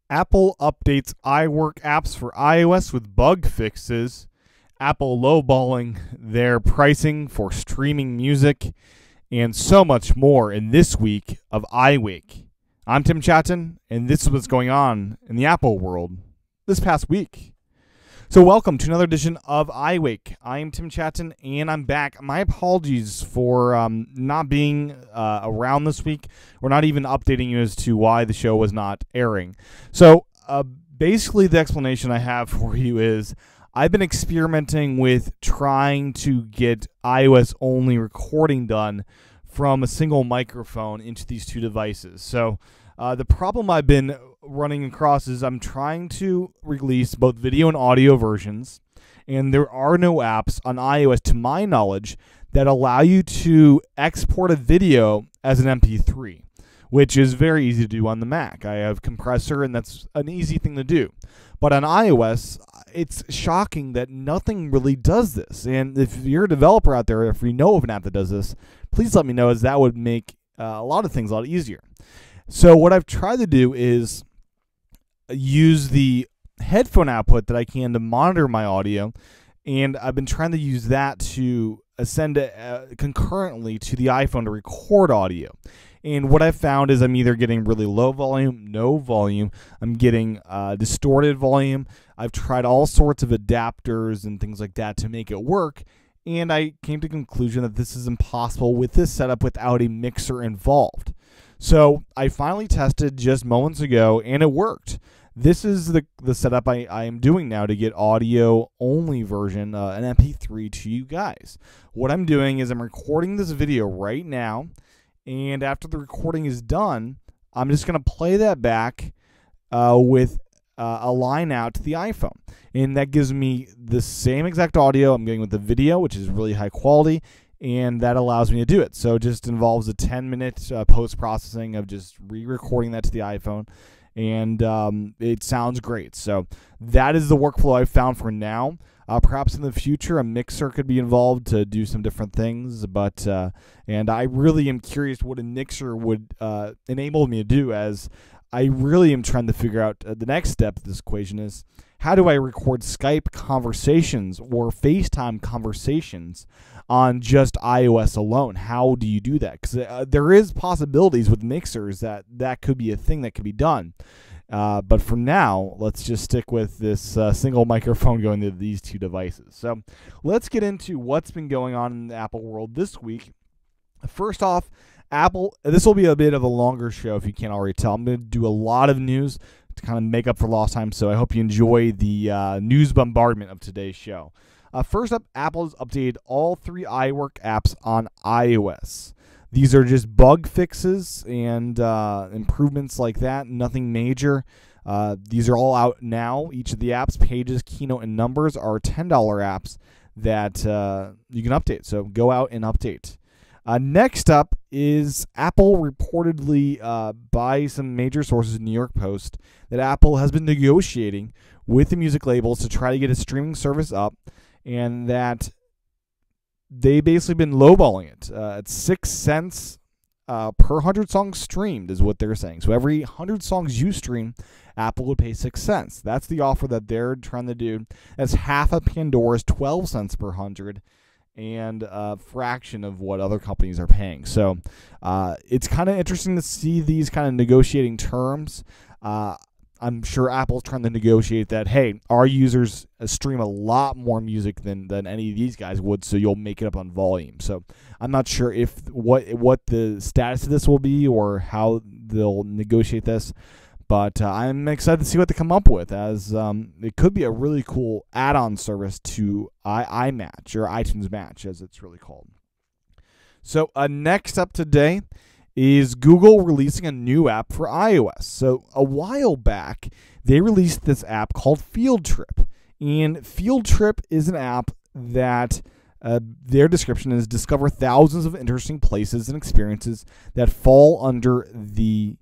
Apple updates iWork apps for iOS with bug fixes. Apple lowballing their pricing for streaming music, and so much more in this week of iWake. I'm Tim Chaten, and this is what's going on in the Apple world this past week. So welcome to another edition of iWake. I am Tim Chaten, and I'm back. My apologies for not being around this week, or not even updating you as to why the show was not airing. So basically the explanation I have for you is I've been experimenting with trying to get iOS-only recording done from a single microphone into these two devices. So the problem I've been running across is I'm trying to release both video and audio versions, and there are no apps on iOS, to my knowledge, that allow you to export a video as an MP3, which is very easy to do on the Mac. I have compressor, and that's an easy thing to do. But on iOS, it's shocking that nothing really does this. And if you're a developer out there, if you know of an app that does this, please let me know, as that would make a lot of things a lot easier. So what I've tried to do is use the headphone output that I can to monitor my audio, and I've been trying to use that to send concurrently to the iPhone to record audio. And what I've found is I'm either getting really low volume, no volume, I'm getting distorted volume. I've tried all sorts of adapters and things like that to make it work, and I came to the conclusion that this is impossible with this setup without a mixer involved. So I finally tested just moments ago, and it worked. This is the setup I am doing now to get audio-only version, an MP3 to you guys. What I'm doing is I'm recording this video right now, and after the recording is done, I'm just going to play that back with a line out to the iPhone. And that gives me the same exact audio I'm getting with the video, which is really high quality, and that allows me to do it. So it just involves a 10-minute post-processing of just re-recording that to the iPhone, and it sounds great. So that is the workflow I've found for now. Perhaps in the future a mixer could be involved to do some different things, but and I really am curious what a mixer would enable me to do, as I really am trying to figure out the next step of this equation is, how do I record Skype conversations or FaceTime conversations on just iOS alone? How do you do that? Because there is possibilities with mixers that could be a thing that could be done. But for now, let's just stick with this single microphone going to these two devices. So let's get into what's been going on in the Apple world this week. First off, Apple, this will be a bit of a longer show if you can't already tell. I'm going to do a lot of news to kind of make up for lost time, so I hope you enjoy the news bombardment of today's show. First up, Apple has updated all 3 iWork apps on iOS. These are just bug fixes and improvements like that, nothing major. These are all out now. Each of the apps, Pages, Keynote, and Numbers, are $10 apps that you can update, so go out and update. Next up is Apple reportedly, by some major sources in New York Post, that Apple has been negotiating with the music labels to try to get a streaming service up, and that they basically been lowballing it at 6 cents per 100 songs streamed is what they're saying. So every 100 songs you stream, Apple would pay 6 cents. That's the offer that they're trying to do. That's half of Pandora's 12 cents per 100. And a fraction of what other companies are paying. So it's kind of interesting to see these kind of negotiating terms. I'm sure Apple's trying to negotiate that, hey, our users stream a lot more music than any of these guys would, so you'll make it up on volume. So I'm not sure if what the status of this will be or how they'll negotiate this. But I'm excited to see what they come up with, as it could be a really cool add-on service to iMatch, or iTunes Match, as it's really called. So next up today is Google releasing a new app for iOS. So a while back, they released this app called Field Trip. And Field Trip is an app that their description is discover thousands of interesting places and experiences that fall under the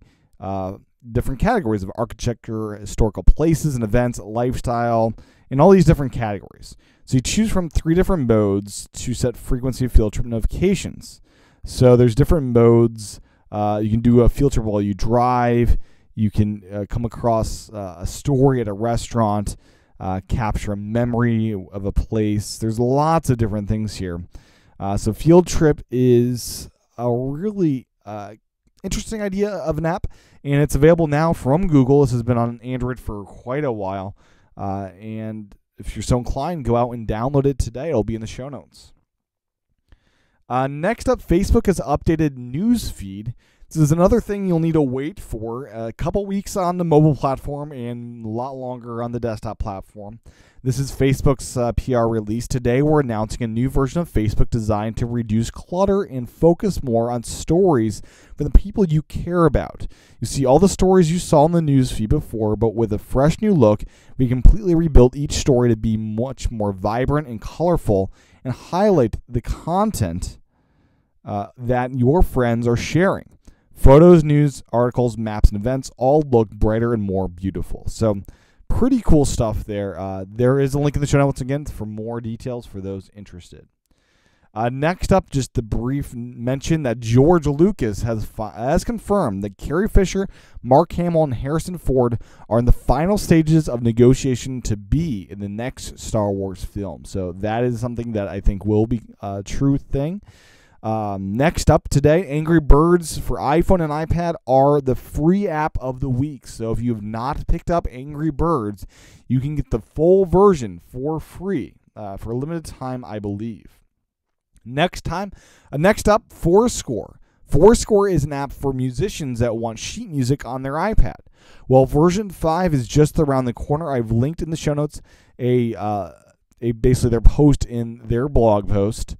different categories of architecture, historical places and events, lifestyle, and all these different categories. So you choose from 3 different modes to set frequency of field trip notifications. So there's different modes. You can do a field trip while you drive. You can come across a story at a restaurant, capture a memory of a place. There's lots of different things here. So Field Trip is a really interesting idea of an app, and it's available now from Google. This has been on Android for quite a while, and if you're so inclined, go out and download it today. It'll be in the show notes. Next up, Facebook has updated News Feed. This is another thing you'll need to wait for. A couple weeks on the mobile platform and a lot longer on the desktop platform. This is Facebook's PR release. Today we're announcing a new version of Facebook designed to reduce clutter and focus more on stories for the people you care about. You see all the stories you saw in the news feed before, but with a fresh new look, we completely rebuilt each story to be much more vibrant and colorful and highlight the content that your friends are sharing. Photos, news, articles, maps, and events all look brighter and more beautiful. So pretty cool stuff there. There is a link in the show notes again for more details for those interested. Next up, just the brief mention that George Lucas has confirmed that Carrie Fisher, Mark Hamill, and Harrison Ford are in the final stages of negotiation to be in the next Star Wars film. So that is something that I think will be a true thing. Next up today, Angry Birds for iPhone and iPad are the free app of the week. So if you have not picked up Angry Birds, you can get the full version for free for a limited time, I believe. Next up, Fourscore. Fourscore is an app for musicians that want sheet music on their iPad. Well, version 5 is just around the corner. I've linked in the show notes basically their post in their blog post.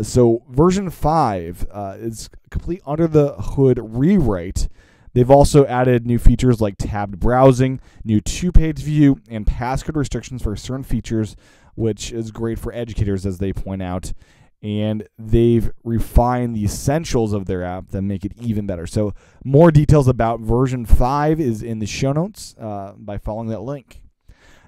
So version 5 is a complete under the hood rewrite. They've also added new features like tabbed browsing, new two-page view, and passcode restrictions for certain features, which is great for educators, as they point out. And they've refined the essentials of their app that make it even better. So more details about version 5 is in the show notes by following that link.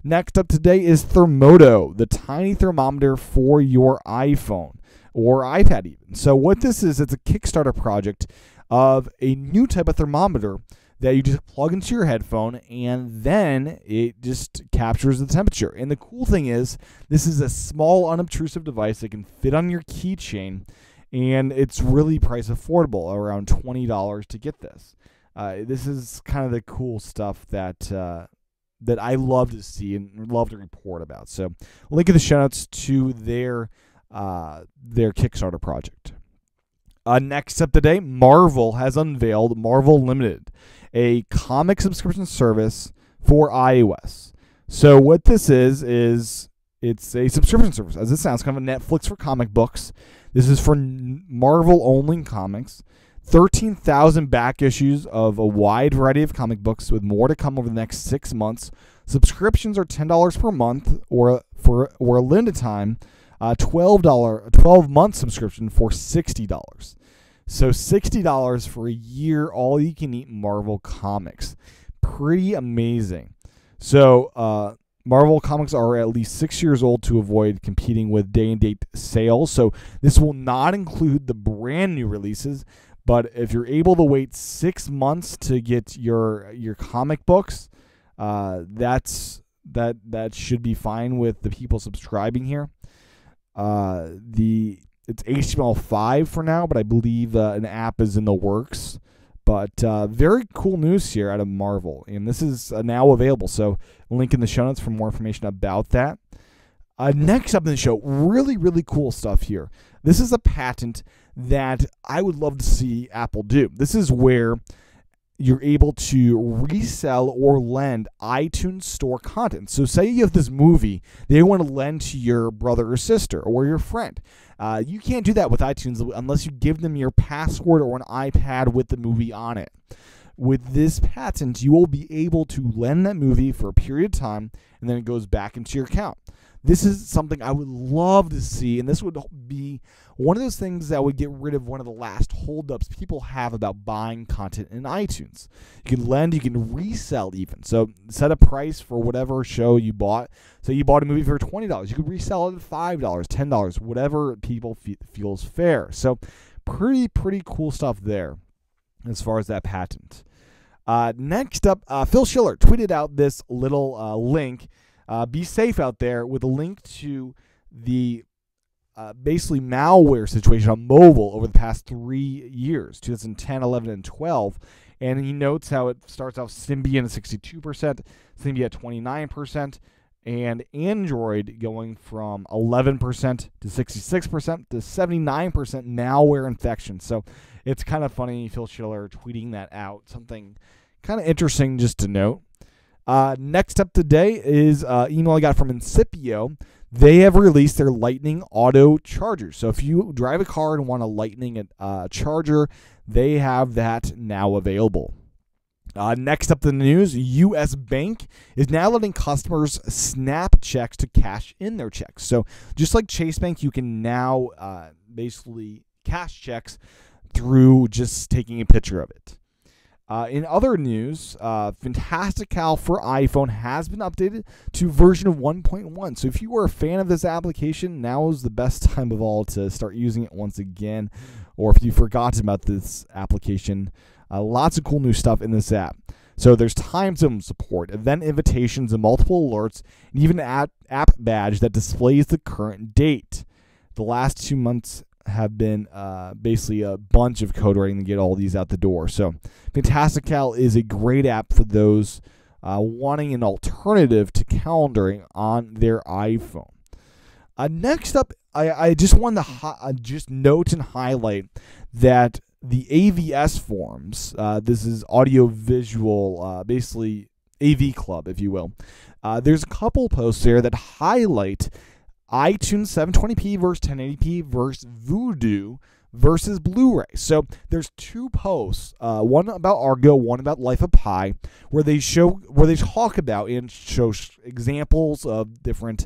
Next up today is Thermodo, the tiny thermometer for your iPhone or iPad even. So what this is, it's a Kickstarter project of a new type of thermometer that you just plug into your headphone, and then it just captures the temperature. And the cool thing is, this is a small, unobtrusive device that can fit on your keychain, and it's really price affordable, around $20 to get this. This is kind of the cool stuff that I love to see and love to report about. So link in the show notes to their Kickstarter project. Next up today, Marvel has unveiled Marvel Limited, a comic subscription service for iOS. So what this is it's a subscription service. As it sounds, kind of a Netflix for comic books. This is for Marvel-only comics. 13,000 back issues of a wide variety of comic books, with more to come over the next 6 months. Subscriptions are $10 per month, or a limited time, $12-month subscription for $60. So $60 for a year, all you can eat Marvel comics. Pretty amazing. So Marvel comics are at least 6 years old to avoid competing with day-and-date sales. So this will not include the brand new releases, but if you're able to wait 6 months to get your comic books, that should be fine with the people subscribing here. It's HTML5 for now, but I believe an app is in the works. But very cool news here out of Marvel, and this is now available. So link in the show notes for more information about that. Next up in the show, really, really cool stuff here. This is a patent that I would love to see Apple do. This is where you're able to resell or lend iTunes Store content. So say you have this movie they want to lend to your brother or sister or your friend. You can't do that with iTunes unless you give them your password or an iPad with the movie on it. With this patent, you will be able to lend that movie for a period of time, and then it goes back into your account. This is something I would love to see, and this would be one of those things that would get rid of one of the last holdups people have about buying content in iTunes. You can lend, you can resell even. So set a price for whatever show you bought. So you bought a movie for $20. You could resell it at $5, $10, whatever people feels fair. So pretty cool stuff there as far as that patent. Next up, Phil Schiller tweeted out this little link. Be safe out there, with a link to the basically malware situation on mobile over the past 3 years, 2010, 11, and 12. And he notes how it starts off Symbian at 62%, Symbian at 29%, and Android going from 11% to 66% to 79% malware infection. So it's kind of funny, Phil Schiller tweeting that out. Something kind of interesting just to note. Next up today is email I got from Incipio. They have released their Lightning Auto Charger. So if you drive a car and want a Lightning charger, they have that now available. Next up in the news, U.S. Bank is now letting customers snap checks to cash in their checks. So just like Chase Bank, you can now basically cash checks through just taking a picture of it. In other news, Fantastical for iPhone has been updated to version 1.1. So if you were a fan of this application, now is the best time of all to start using it once again. Or if you forgot about this application, lots of cool new stuff in this app. So there's time zone support, event invitations, and multiple alerts, and even an app badge that displays the current date. The last 2 months have been basically a bunch of code writing to get all these out the door. So Fantastical is a great app for those wanting an alternative to calendaring on their iPhone. Next up, I just wanted to just note and highlight that the AVS forums, this is audio-visual, basically AV Club, if you will. There's a couple posts there that highlight iTunes 720p versus 1080p versus Vudu versus Blu-ray. So there's two posts, one about Argo, one about Life of Pi, where they talk about and show examples of different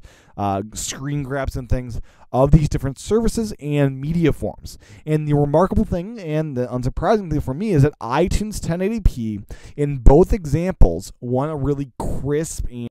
screen grabs and things of these different services and media forms. And the remarkable thing and the unsurprising thing for me is that iTunes 1080p in both examples, one a really crisp and